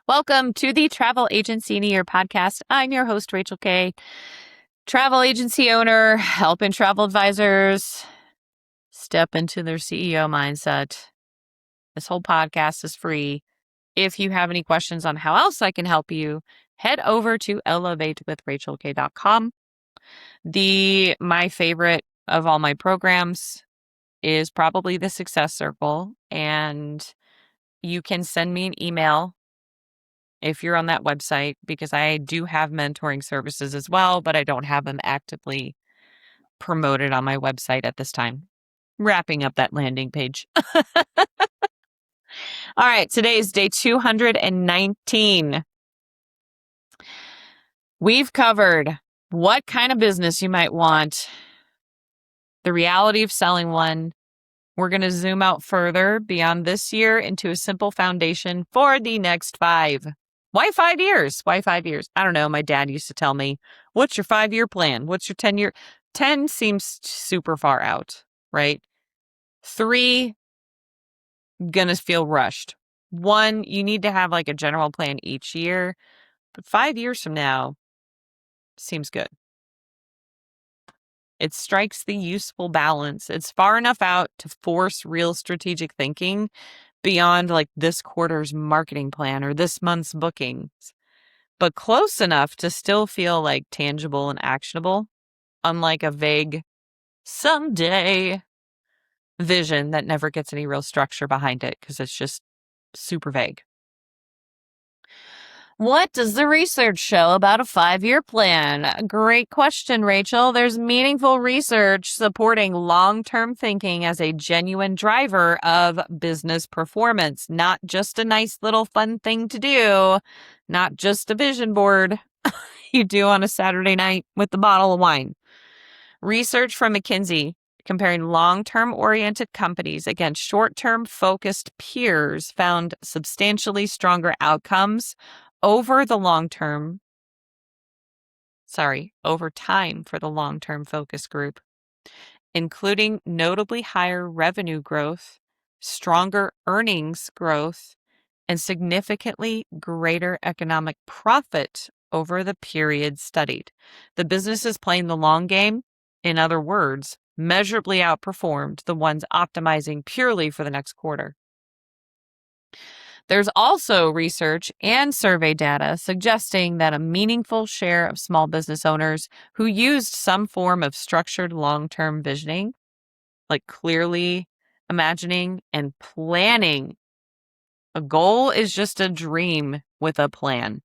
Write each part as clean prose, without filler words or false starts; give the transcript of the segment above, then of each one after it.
Welcome to the Travel Agency in a Year podcast. I'm your host, Rachel Kay, travel agency owner, helping travel advisors step into their CEO mindset. This whole podcast is free. If you have any questions on how else I can help you, head over to elevatewithrachelk.com. My favorite of all my programs is probably the Success Circle, and you can send me an email if you're on that website, because I do have mentoring services as well, but I don't have them actively promoted on my website at this time. Wrapping up that landing page. All right, today is day 219. We've covered what kind of business you might want, the reality of selling one. We're going to zoom out further beyond this year into a simple foundation for the next 5. Why 5 years? Why 5 years? I don't know. My dad used to tell me, what's your 5-year plan? What's your 10-year? 10 seems super far out, right? 3, gonna feel rushed. 1, you need to have like a general plan each year, but 5 years from now seems good. It strikes the useful balance. It's far enough out to force real strategic thinking beyond like this quarter's marketing plan or this month's bookings, but close enough to still feel like tangible and actionable, unlike a vague someday vision that never gets any real structure behind it because it's just super vague. What does the research show about a 5-year plan? Great question, Rachel. There's meaningful research supporting long-term thinking as a genuine driver of business performance, not just a nice little fun thing to do, not just a vision board you do on a Saturday night with a bottle of wine. Research from McKinsey comparing long-term oriented companies against short-term focused peers found substantially stronger outcomes over time for the long-term focus group, including notably higher revenue growth, stronger earnings growth, and significantly greater economic profit over the period studied. The businesses playing the long game, in other words, measurably outperformed the ones optimizing purely for the next quarter. There's also research and survey data suggesting that a meaningful share of small business owners who used some form of structured long-term visioning, like clearly imagining and planning. A goal is just a dream with a plan.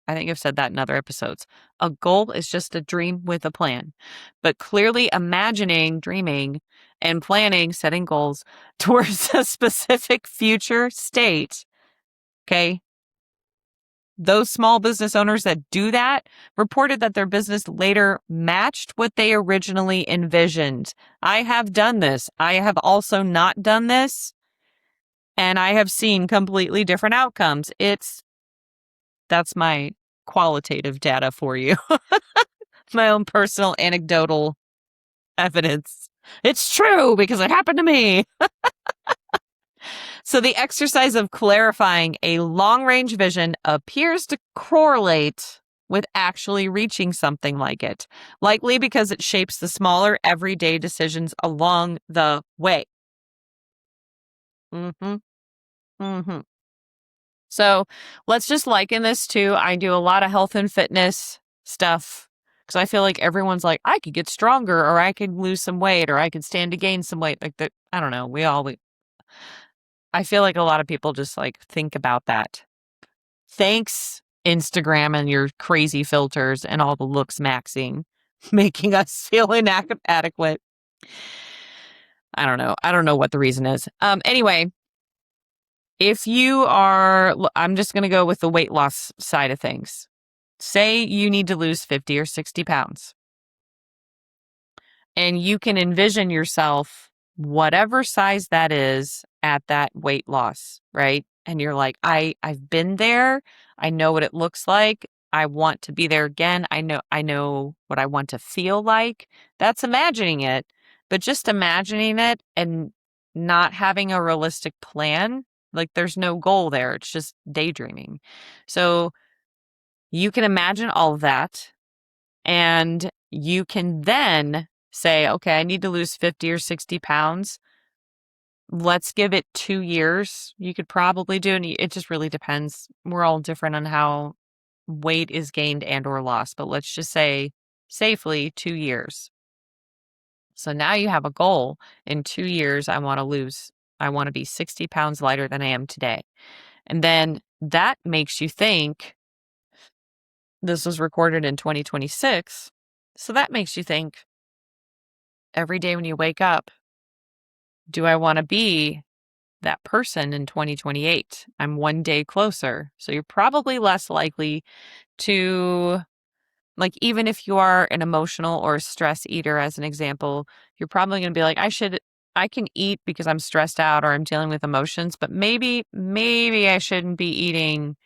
I think I've said that in other episodes. A goal is just a dream with a plan. But clearly imagining, dreaming, and planning, setting goals towards a specific future state, okay? Those small business owners that do that reported that their business later matched what they originally envisioned. I have done this. I have also not done this. And I have seen completely different outcomes. That's my qualitative data for you. My own personal anecdotal evidence. It's true because it happened to me. So the exercise of clarifying a long-range vision appears to correlate with actually reaching something like it, likely because it shapes the smaller everyday decisions along the way. So let's just liken this to, I do a lot of health and fitness stuff because I feel like everyone's like, I could get stronger or I could lose some weight or I could stand to gain some weight. Like that, I don't know. I feel like a lot of people just like think about that. Thanks, Instagram and your crazy filters and all the looks maxing, making us feel inadequate. I don't know. I don't know what the reason is. Anyway, if you are, I'm just going to go with the weight loss side of things. Say you need to lose 50 or 60 pounds. And you can envision yourself, whatever size that is, at that weight loss, right? And you're like, I've been there. I know what it looks like. I want to be there again. I know what I want to feel like. That's imagining it. But just imagining it and not having a realistic plan Like there's no goal there. It's just daydreaming. So you can imagine all of that, and you can then say, okay, I need to lose 50 or 60 pounds. Let's give it 2 years. You could probably do, and it just really depends. We're all different on how weight is gained and or lost, but let's just say safely 2 years. So now you have a goal. In 2 years, I want to be 60 pounds lighter than I am today. And then that makes you think, this was recorded in 2026. So that makes you think every day when you wake up, do I want to be that person in 2028? I'm one day closer. So you're probably less likely to, like, even if you are an emotional or a stress eater, as an example, you're probably going to be like, I can eat because I'm stressed out or I'm dealing with emotions, but maybe I shouldn't be eating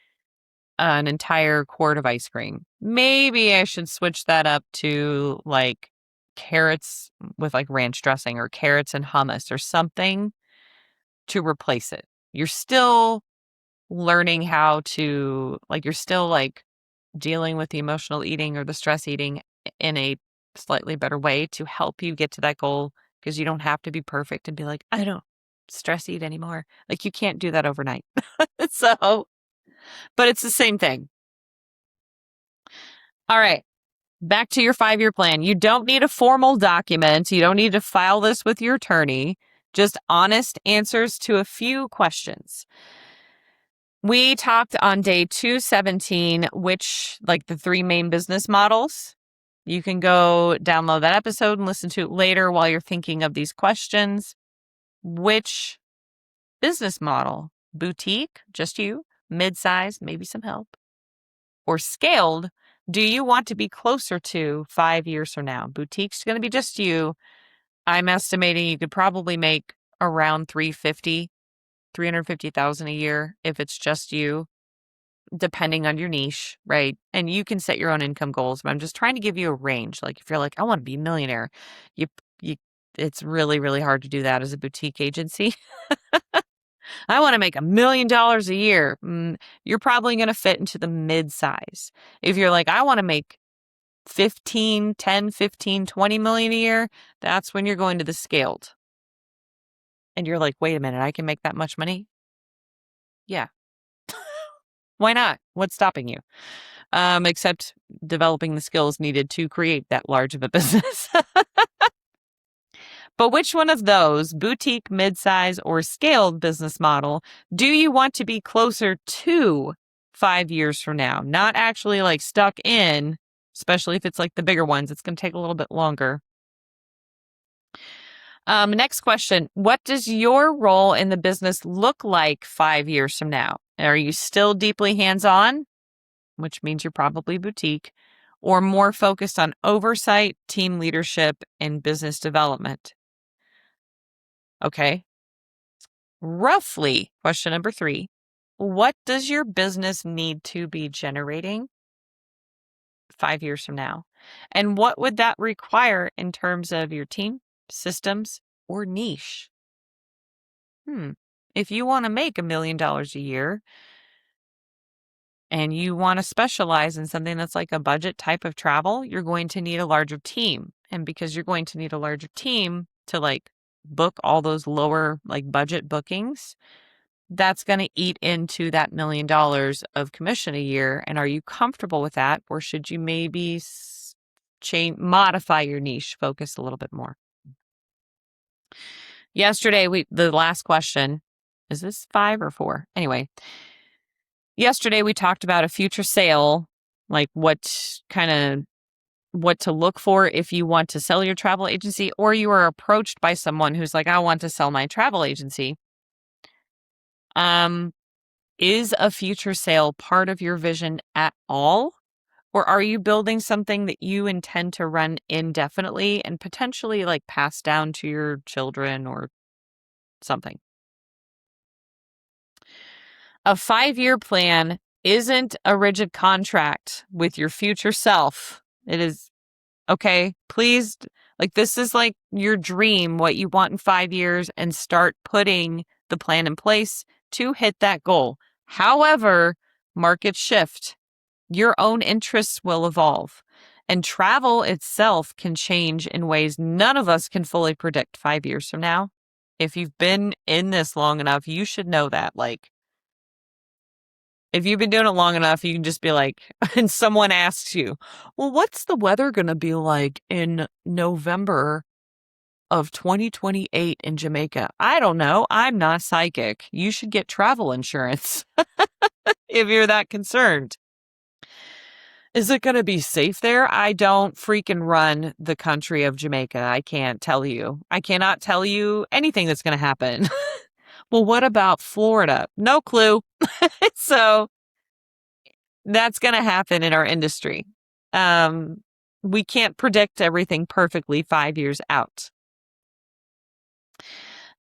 an entire quart of ice cream. Maybe I should switch that up to like carrots with like ranch dressing or carrots and hummus or something to replace it. You're still learning how to, like, you're still like dealing with the emotional eating or the stress eating in a slightly better way to help you get to that goal, because you don't have to be perfect and be like, I don't stress eat anymore. Like, you can't do that overnight. So, but it's the same thing. All right. Back to your 5-year plan. You don't need a formal document. You don't need to file this with your attorney. Just honest answers to a few questions. We talked on day 217, which, like, the 3 main business models. You can go download that episode and listen to it later while you're thinking of these questions. Which business model? Boutique, just you, mid-size, maybe some help, or scaled, do you want to be closer to 5 years from now? Boutique's going to be just you. I'm estimating you could probably make around 350,000 a year if it's just you, depending on your niche, right? And you can set your own income goals, but I'm just trying to give you a range. Like, if you're like, I want to be a millionaire, you, you, it's really, really hard to do that as a boutique agency. I want to make $1 million a year. You're probably going to fit into the mid-size. If you're like, I want to make 15, 10, 15, 20 million a year, that's when you're going to the scaled. And you're like, wait a minute, I can make that much money? Yeah. Why not? What's stopping you? Except developing the skills needed to create that large of a business. But which one of those, boutique, midsize, or scaled business model, do you want to be closer to 5 years from now? Not actually like stuck in, especially if it's like the bigger ones. It's going to take a little bit longer. Next question. What does your role in the business look like 5 years from now? Are you still deeply hands-on, which means you're probably boutique, or more focused on oversight, team leadership, and business development? Okay. Roughly, question number 3, what does your business need to be generating 5 years from now? And what would that require in terms of your team, systems, or niche? If you want to make $1 million a year and you want to specialize in something that's like a budget type of travel, you're going to need a larger team. And because you're going to need a larger team to like book all those lower like budget bookings, that's going to eat into that $1 million of commission a year. And are you comfortable with that? Or should you maybe modify your niche, focus a little bit more? Yesterday, the last question, is this 5 or 4? Anyway, yesterday we talked about a future sale, like what to look for if you want to sell your travel agency, or you are approached by someone who's like, I want to sell my travel agency. Is a future sale part of your vision at all? Or are you building something that you intend to run indefinitely and potentially like pass down to your children or something? A 5-year plan isn't a rigid contract with your future self. It is, okay, please, like, this is like your dream, what you want in 5 years, and start putting the plan in place. to hit that goal. However, markets shift. Your own interests will evolve. And travel itself can change in ways none of us can fully predict 5 years from now. If you've been in this long enough, you should know that. Like, if you've been doing it long enough, you can just be like, and someone asks you, well, what's the weather going to be like in November of 2028 in Jamaica? I don't know. I'm not psychic. You should get travel insurance if you're that concerned. Is it going to be safe there? I don't freaking run the country of Jamaica. I can't tell you. I cannot tell you anything that's going to happen. Well, what about Florida? No clue. So that's going to happen in our industry. We can't predict everything perfectly 5 years out.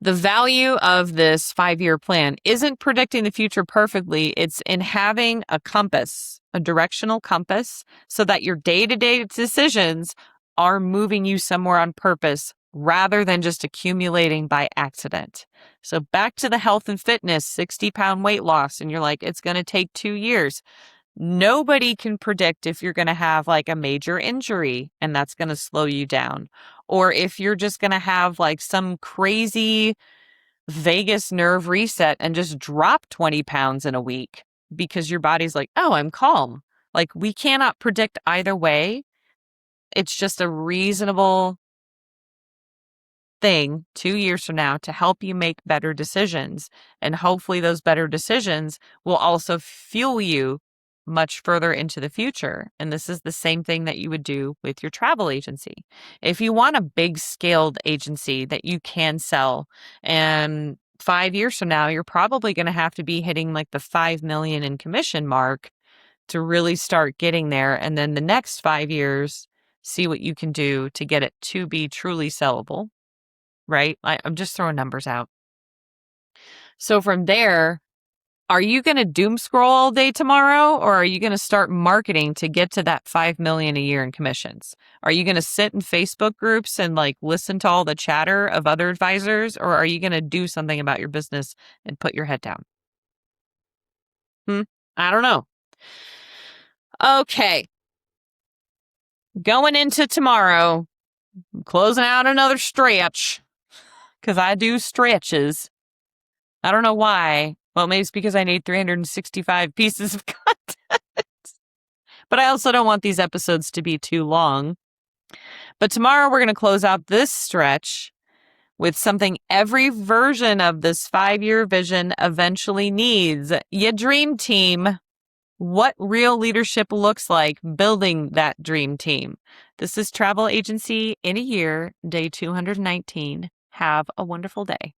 The value of this 5-year plan isn't predicting the future perfectly. It's in having a compass, a directional compass, so that your day-to-day decisions are moving you somewhere on purpose rather than just accumulating by accident. So back to the health and fitness, 60-pound weight loss, and you're like, it's going to take 2 years. Nobody can predict if you're going to have like a major injury and that's going to slow you down, or if you're just going to have like some crazy vagus nerve reset and just drop 20 pounds in a week because your body's like, oh, I'm calm. Like, we cannot predict either way. It's just a reasonable thing 2 years from now to help you make better decisions. And hopefully those better decisions will also fuel you much further into the future. And this is the same thing that you would do with your travel agency. If you want a big scaled agency that you can sell, and 5 years from now, you're probably going to have to be hitting like the 5 million in commission mark to really start getting there. And then the next 5 years, see what you can do to get it to be truly sellable, right? I'm just throwing numbers out. So from there, are you going to doom scroll all day tomorrow, or are you going to start marketing to get to that 5 million a year in commissions? Are you going to sit in Facebook groups and like listen to all the chatter of other advisors, or are you going to do something about your business and put your head down? I don't know. Okay. Going into tomorrow, I'm closing out another stretch because I do stretches. I don't know why. Well, maybe it's because I need 365 pieces of content. But I also don't want these episodes to be too long. But tomorrow we're going to close out this stretch with something every version of this 5-year vision eventually needs. Your dream team. What real leadership looks like, building that dream team. This is Travel Agency in a Year, day 219. Have a wonderful day.